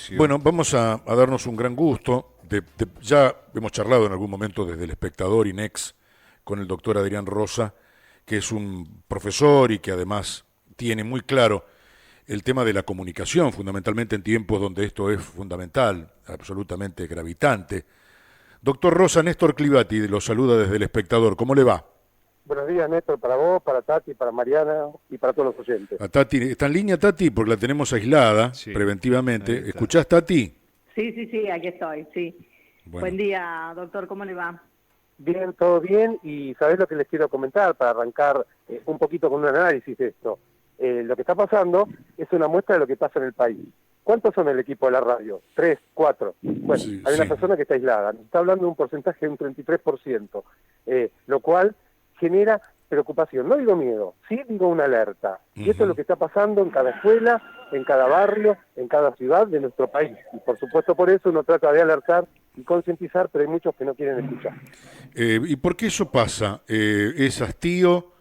televisión. Bueno, vamos a darnos un gran gusto. Ya hemos charlado en algún momento desde El Espectador INEX con el doctor Adrián Rosa, que es un profesor y que además tiene muy claro el tema de la comunicación, fundamentalmente en tiempos donde esto es fundamental, absolutamente gravitante. Doctor Rosa, Néstor Clivati lo saluda desde El Espectador. ¿Cómo le va? Buenos días, Néstor, para vos, para Tati, para Mariana y para todos los oyentes. A Tati, ¿está en línea Tati? Porque la tenemos aislada Sí, ahí preventivamente. está. ¿Escuchás, Tati? Sí, aquí estoy, sí. Bueno. Buen día, doctor, ¿cómo le va? Bien, todo bien, y ¿sabés lo que les quiero comentar para arrancar un poquito con un análisis de esto? Lo que está pasando es una muestra de lo que pasa en el país. ¿Cuántos son el equipo de la radio? 3, 4. Bueno, Sí, hay una sí. persona que está aislada. Nos está hablando de un porcentaje de un 33%, lo cual genera preocupación. No digo miedo, sí digo una alerta. Y esto es lo que está pasando en cada escuela, en cada barrio, en cada ciudad de nuestro país. Y por supuesto por eso uno trata de alertar y concientizar, pero hay muchos que no quieren escuchar. ¿Y por qué eso pasa? ¿Es hastío?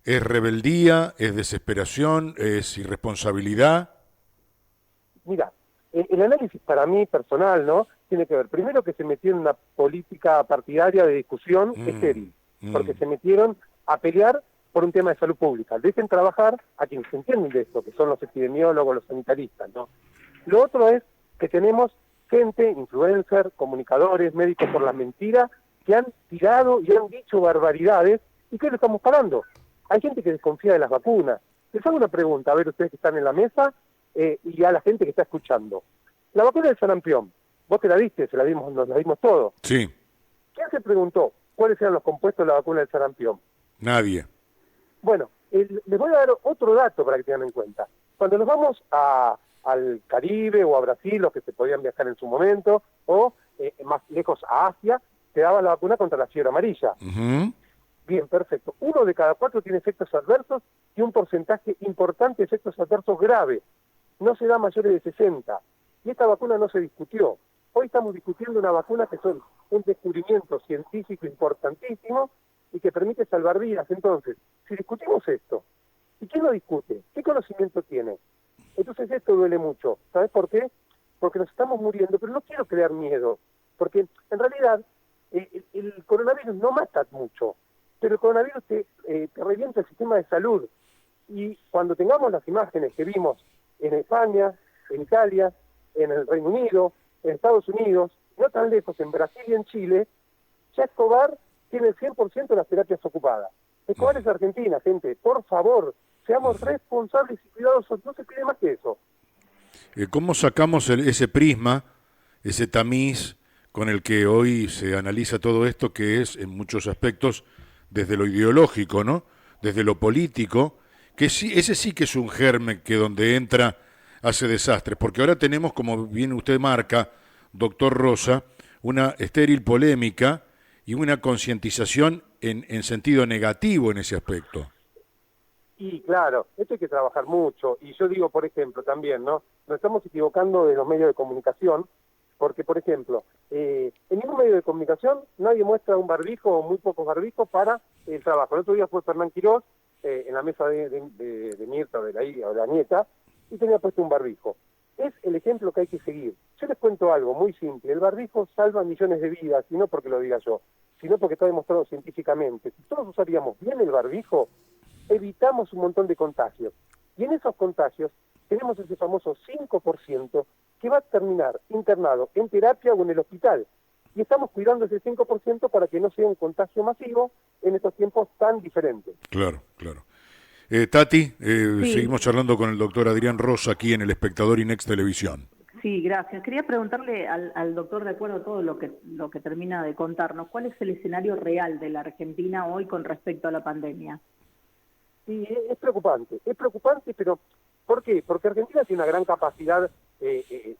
¿Es rebeldía? ¿Es desesperación? ¿Es irresponsabilidad? Mira, el análisis para mí personal, ¿no? Tiene que ver, primero que se metió en una política partidaria de discusión estéril, porque se metieron a pelear por un tema de salud pública. Dejen trabajar a quienes se entienden de esto, que son los epidemiólogos, los sanitaristas, ¿no? Lo otro es que tenemos gente, influencer, comunicadores, médicos por la mentira, que han tirado y han dicho barbaridades, y que lo estamos parando. Hay gente que desconfía de las vacunas. Les hago una pregunta, a ver ustedes que están en la mesa, y a la gente que está escuchando. La vacuna del sarampión, vos te la diste, nos la dimos todos. Sí, ¿Quién se preguntó cuáles eran los compuestos de la vacuna del sarampión? nadie. Bueno, les voy a dar otro dato para que tengan en cuenta. Cuando nos vamos al Caribe o a Brasil, los que se podían viajar en su momento, o más lejos a Asia, te daban la vacuna contra la fiebre amarilla. Ujú. Bien, perfecto. 1 de cada 4 tiene efectos adversos y un porcentaje importante de efectos adversos graves. No se da mayores de 60. Y esta vacuna no se discutió. Hoy estamos discutiendo una vacuna que son un descubrimiento científico importantísimo y que permite salvar vidas. Entonces, si discutimos esto, ¿y quién lo discute? ¿Qué conocimiento tiene? Entonces esto duele mucho. ¿Sabes por qué? Porque nos estamos muriendo, pero no quiero crear miedo, porque en realidad el coronavirus no mata mucho, pero el coronavirus te revienta el sistema de salud. Y cuando tengamos las imágenes que vimos en España, en Italia, en el Reino Unido, en Estados Unidos, no tan lejos, en Brasil y en Chile, ya Escobar tiene el 100% de las terapias ocupadas. Escobar es Argentina, gente, por favor, seamos responsables y cuidadosos, no se pide más que eso. ¿Cómo sacamos ese prisma, ese tamiz con el que hoy se analiza todo esto, que es en muchos aspectos desde lo ideológico, ¿no? Desde lo político, que sí, ese sí que es un germen que donde entra hace desastres, porque ahora tenemos, como bien usted marca, doctor Rosa, una estéril polémica y una concientización en sentido negativo en ese aspecto. Y claro, esto hay que trabajar mucho. Y yo digo, por ejemplo, también, ¿no? Nos estamos equivocando de los medios de comunicación, porque, por ejemplo, en ningún medio de comunicación nadie muestra un barbijo o muy pocos barbijos para el trabajo. El otro día fue Fernán Quirós, en la mesa de Mirta, de la hija o de la nieta, y tenía puesto un barbijo. Es el ejemplo que hay que seguir. Yo les cuento algo muy simple. El barbijo salva millones de vidas, y no porque lo diga yo, sino porque está demostrado científicamente. Si todos usaríamos bien el barbijo, evitamos un montón de contagios. Y en esos contagios tenemos ese famoso 5% que va a terminar internado en terapia o en el hospital. Y estamos cuidando ese 5% para que no sea un contagio masivo en estos tiempos tan diferentes. Claro, claro. Tati, Sí. seguimos charlando con el doctor Adrián Rosa aquí en El Espectador INEX Televisión. Sí, gracias. Quería preguntarle al doctor, de acuerdo a todo lo que termina de contarnos, ¿cuál es el escenario real de la Argentina hoy con respecto a la pandemia? Y es preocupante, pero ¿por qué? Porque Argentina tiene una gran capacidad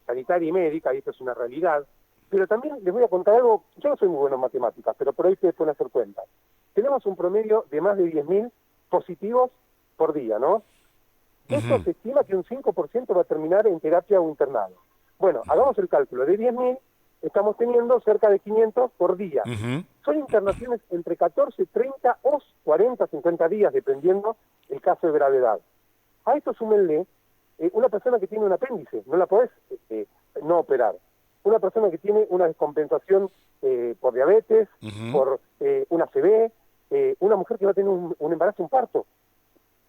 sanitaria y médica, y esto es una realidad, pero también les voy a contar algo. Yo no soy muy bueno en matemáticas, pero por ahí ustedes pueden hacer cuentas. Tenemos un promedio de más de 10.000 positivos por día, ¿no? Esto se estima que un 5% va a terminar en terapia o internado. Bueno, hagamos el cálculo, de 10.000 estamos teniendo cerca de 500 por día. Son internaciones entre 14, 30 o 40, 50 días, dependiendo el caso de gravedad. A esto súmenle una persona que tiene un apéndice, no la podés no operar. Una persona que tiene una descompensación por diabetes, por una ACV, una mujer que va a tener un embarazo, un parto.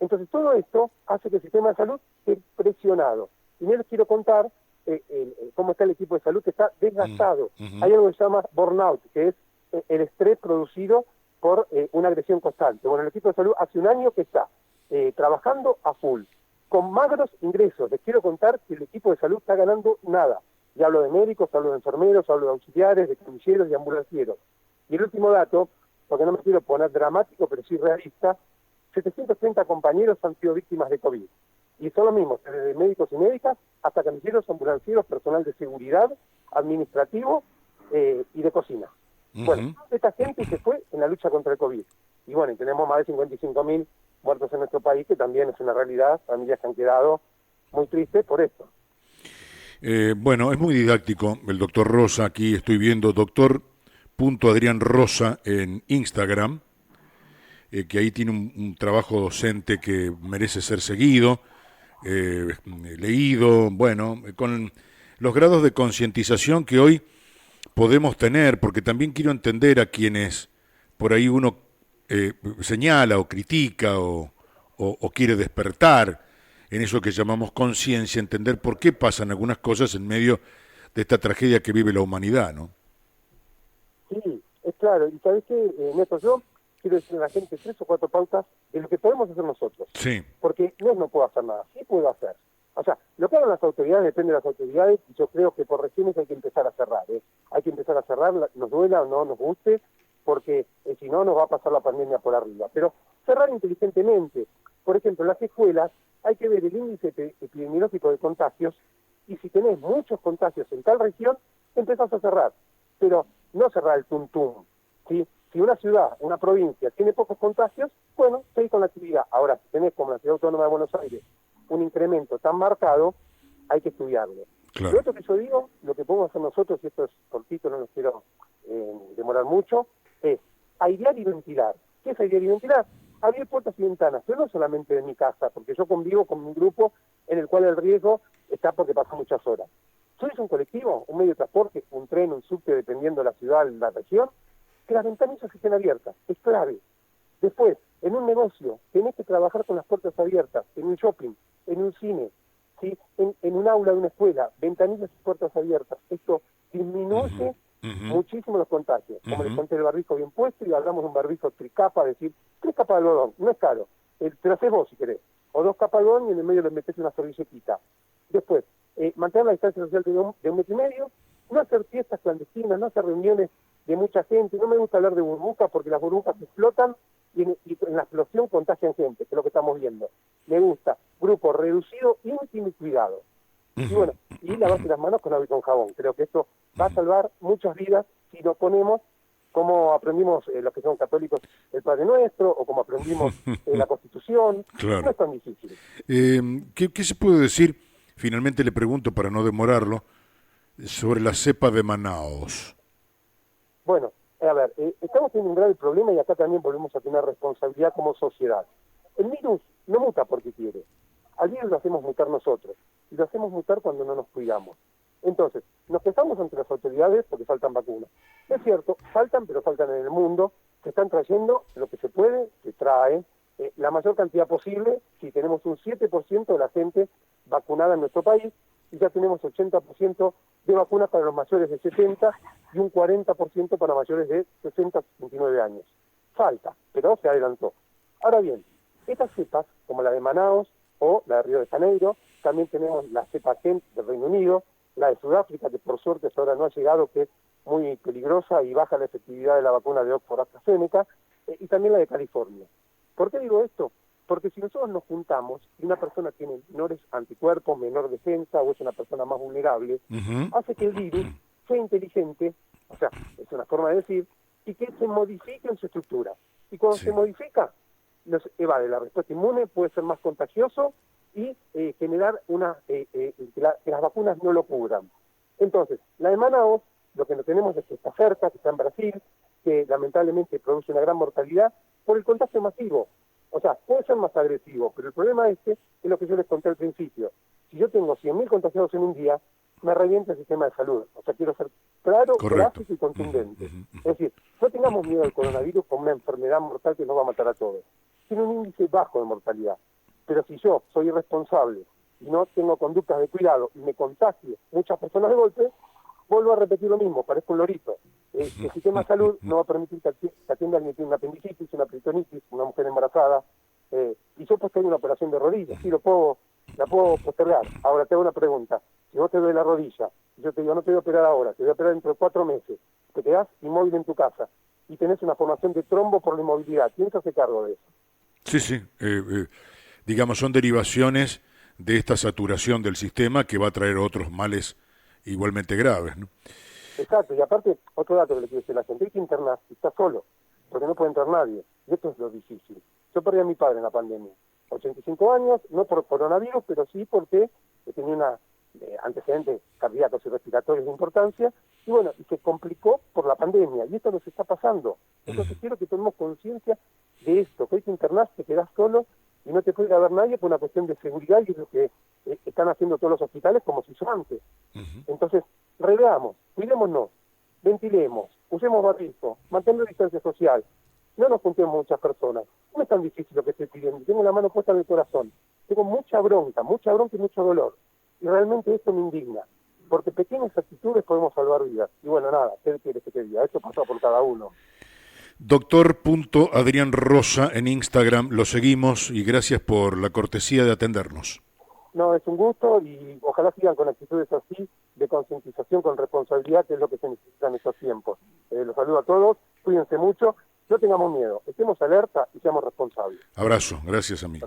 Entonces todo esto hace que el sistema de salud esté presionado. Y no les quiero contar cómo está el equipo de salud, que está desgastado. Hay algo que se llama burnout, que es el estrés producido por una agresión constante. Bueno, el equipo de salud hace un año que está trabajando a full, con magros ingresos. Les quiero contar que el equipo de salud está ganando nada. Y hablo de médicos, hablo de enfermeros, hablo de auxiliares, de camilleros y ambulancieros. Y el último dato, porque no me quiero poner dramático, pero sí realista, 730 compañeros han sido víctimas de COVID. Y son los mismos, desde médicos y médicas hasta camilleros, ambulancieros, personal de seguridad, administrativo y de cocina. Bueno, esta gente se fue en la lucha contra el COVID. Y bueno, y tenemos más de 55.000 muertos en nuestro país, que también es una realidad, familias que han quedado muy tristes por esto. Bueno, es muy didáctico el doctor Rosa. Aquí estoy viendo doctor.adrianrosa en Instagram, que ahí tiene un trabajo docente que merece ser seguido, leído, bueno, con los grados de concientización que hoy podemos tener, porque también quiero entender a quienes por ahí uno señala o critica o quiere despertar en eso que llamamos conciencia, entender por qué pasan algunas cosas en medio de esta tragedia que vive la humanidad, ¿no? Sí, es claro. Y sabes que, Néstor, yo quiero decirle a la gente 3 o 4 pautas de lo que podemos hacer nosotros. Sí. Porque no puedo hacer nada, sí puedo hacer. O sea, lo que hagan las autoridades depende de las autoridades, y yo creo que por regiones hay que empezar a cerrar. Hay que empezar a cerrar, nos duela o no nos guste, porque si no nos va a pasar la pandemia por arriba. Pero cerrar inteligentemente. Por ejemplo, en las escuelas hay que ver el índice epidemiológico de contagios, y si tenés muchos contagios en tal región, empezás a cerrar. Pero no cerrar el tum-tum, ¿sí? Si una ciudad, una provincia, tiene pocos contagios, bueno, seguís con la actividad. Ahora, si tenés, como la Ciudad Autónoma de Buenos Aires, un incremento tan marcado, hay que estudiarlo. Claro. Lo otro que yo digo, lo que podemos hacer nosotros, y esto es cortito, no nos quiero demorar mucho, es airear y ventilar. ¿Qué es airear y ventilar? Abrir puertas y ventanas, pero no solamente de mi casa, porque yo convivo con un grupo en el cual el riesgo está porque pasa muchas horas. ¿Sois un colectivo, un medio de transporte, un tren, un subte, dependiendo de la ciudad, la región? Que las ventanillas estén abiertas, es clave. Después, en un negocio, tenés que trabajar con las puertas abiertas, en un shopping, en un cine, ¿sí? en un aula de una escuela, ventanillas y puertas abiertas. Esto disminuye muchísimo los contagios. Como les conté, el barbijo bien puesto, y hablamos de un barbijo tricapa, es decir, 3 capas de algodón, no es caro. Te lo haces vos si querés. O 2 capas de algodón y en el medio le metés una servilletita. Después, mantener la distancia social de 1,5 metros, no hacer fiestas clandestinas, no hacer reuniones de mucha gente. No me gusta hablar de burbujas porque las burbujas explotan y en la explosión contagian gente, que es lo que estamos viendo. Me gusta grupo reducido, íntimo y cuidado. Y bueno, y lavarse las manos con agua y con jabón. Creo que esto va a salvar muchas vidas si lo ponemos como aprendimos los que son católicos el Padre Nuestro, o como aprendimos la Constitución. Claro. No es tan difícil. ¿Qué se puede decir? Finalmente le pregunto, para no demorarlo, sobre la cepa de Manaos. Bueno, a ver, estamos teniendo un grave problema, y acá también volvemos a tener responsabilidad como sociedad. El virus no muta porque quiere. Al virus lo hacemos mutar nosotros, y lo hacemos mutar cuando no nos cuidamos. Entonces, nos quejamos ante las autoridades porque faltan vacunas. Es cierto, faltan, pero faltan en el mundo. Se están trayendo lo que se puede, se trae, la mayor cantidad posible. Si tenemos un 7% de la gente vacunada en nuestro país, y ya tenemos 80% de vacunas para los mayores de 70 y un 40% para mayores de 60 a 69 años. Falta, pero se adelantó. Ahora bien, estas cepas, como la de Manaos o la de Río de Janeiro, también tenemos la cepa Kent del Reino Unido, la de Sudáfrica, que por suerte hasta ahora no ha llegado, que es muy peligrosa y baja la efectividad de la vacuna de Oxford AstraZeneca, y también la de California. ¿Por qué digo esto? Porque si nosotros nos juntamos y una persona tiene menores anticuerpos, menor defensa, o es una persona más vulnerable, hace que el virus sea inteligente, o sea, es una forma de decir, y que se modifique en su estructura. Y cuando se modifica, nos evade la respuesta inmune, puede ser más contagioso y generar que las vacunas no lo cubran. Entonces, la de Manaos, lo que no tenemos es que está cerca, que está en Brasil, que lamentablemente produce una gran mortalidad por el contagio masivo. O sea, puede ser más agresivo, pero el problema es lo que yo les conté al principio. Si yo tengo 100.000 contagiados en un día, me revienta el sistema de salud. O sea, quiero ser claro, Correcto. gráfico y contundente. Es decir, no tengamos miedo al coronavirus como una enfermedad mortal que nos va a matar a todos. Tiene un índice bajo de mortalidad. Pero si yo soy irresponsable y no tengo conductas de cuidado y me contagio muchas personas de golpe, vuelvo a repetir lo mismo, parezco un lorito. El sistema de salud no va a permitir que atienda alguien que tiene una apendicitis, una peritonitis, una mujer embarazada, y yo postergo una operación de rodillas, sí, la puedo postergar. Ahora te hago una pregunta, si vos te duele la rodilla, y yo te digo, no te voy a operar ahora, te voy a operar dentro de 4 meses, te quedás inmóvil en tu casa, y tenés una formación de trombo por la inmovilidad, ¿quién se hace cargo de eso? Sí, sí. Digamos, son derivaciones de esta saturación del sistema que va a traer otros males igualmente graves, ¿no? Exacto, y aparte, otro dato que le quiero decir, la gente que interna está solo, porque no puede entrar nadie, y esto es lo difícil. Yo perdí a mi padre en la pandemia, 85 años, no por coronavirus, pero sí porque tenía una antecedentes cardíacos y respiratorios de importancia, y bueno, y se complicó por la pandemia, y esto nos está pasando. Entonces quiero que tomemos conciencia de esto, que hoy te internás, te quedás solo, y no te puede ir a ver nadie por una cuestión de seguridad, y es lo que están haciendo todos los hospitales como se hizo antes. Entonces, reveamos, cuidémonos, ventilemos, usemos barbijo, mantengamos distancia social, no nos juntemos muchas personas. No es tan difícil lo que estoy pidiendo, tengo la mano puesta en el corazón, tengo mucha bronca y mucho dolor, y realmente esto me indigna, porque pequeñas actitudes podemos salvar vidas. Y bueno, nada, ¿qué quieres que te diga? Esto pasa por cada uno. Doctor Adrián Rosa en Instagram, lo seguimos y gracias por la cortesía de atendernos. No, es un gusto y ojalá sigan con actitudes así de concientización con responsabilidad, que es lo que se necesita en estos tiempos. Los saludo a todos, cuídense mucho, no tengamos miedo, estemos alerta y seamos responsables. Abrazo, gracias amigo.